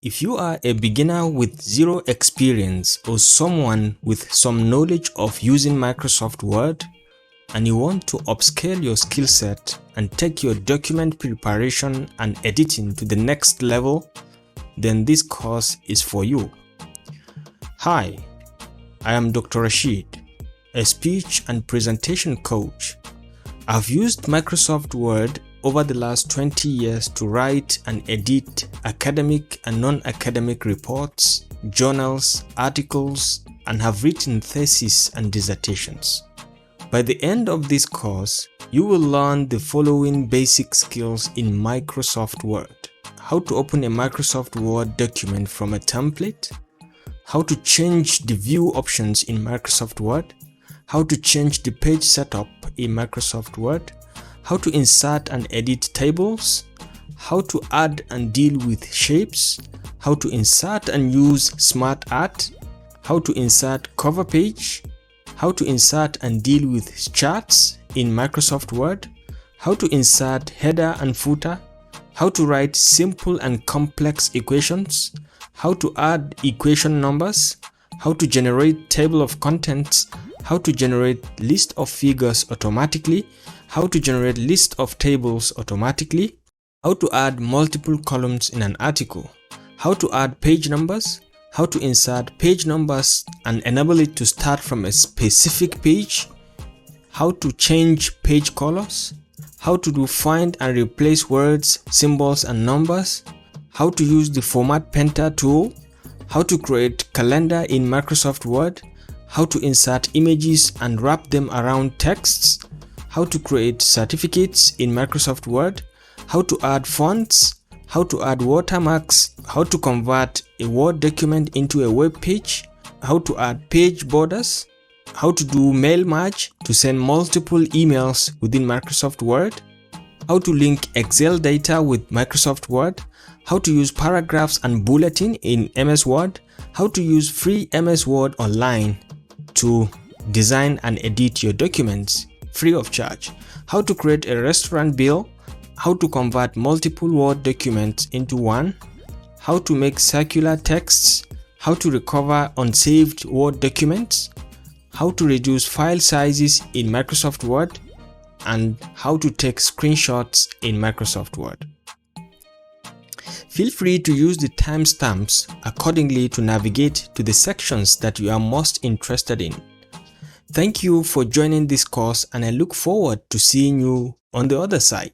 If you are a beginner with zero experience or someone with some knowledge of using Microsoft Word and you want to upscale your skill set and take your document preparation and editing to the next level, then this course is for you. Hi, I am Dr. Rashid, a speech and presentation coach. I've used Microsoft Word over the last 20 years to write and edit academic and non-academic reports, journals, articles, and have written theses and dissertations. By the end of this course, you will learn the following basic skills in Microsoft Word: how to open a Microsoft Word document from a template, how to change the view options in Microsoft Word, how to change the page setup in Microsoft Word, how to insert and edit tables, how to add and deal with shapes, how to insert and use SmartArt, how to insert cover page, how to insert and deal with charts in Microsoft Word, how to insert header and footer, how to write simple and complex equations, how to add equation numbers, how to generate table of contents, how to generate list of figures automatically, how to generate list of tables automatically, how to add multiple columns in an article, how to add page numbers, how to insert page numbers and enable it to start from a specific page, how to change page colors, how to do find and replace words, symbols and numbers, how to use the Format Painter tool, how to create calendar in Microsoft Word, how to insert images and wrap them around texts, how to create certificates in Microsoft Word, how to add fonts, how to add watermarks, how to convert a Word document into a web page, how to add page borders, how to do mail merge to send multiple emails within Microsoft Word, how to link Excel data with Microsoft Word, how to use paragraphs and bulletin in MS Word, how to use free MS Word online to design and edit your documents free of charge, how to create a restaurant bill, how to convert multiple Word documents into one, how to make circular texts, how to recover unsaved Word documents, how to reduce file sizes in Microsoft Word, and how to take screenshots in Microsoft Word. Feel free to use the timestamps accordingly to navigate to the sections that you are most interested in. Thank you for joining this course, and I look forward to seeing you on the other side.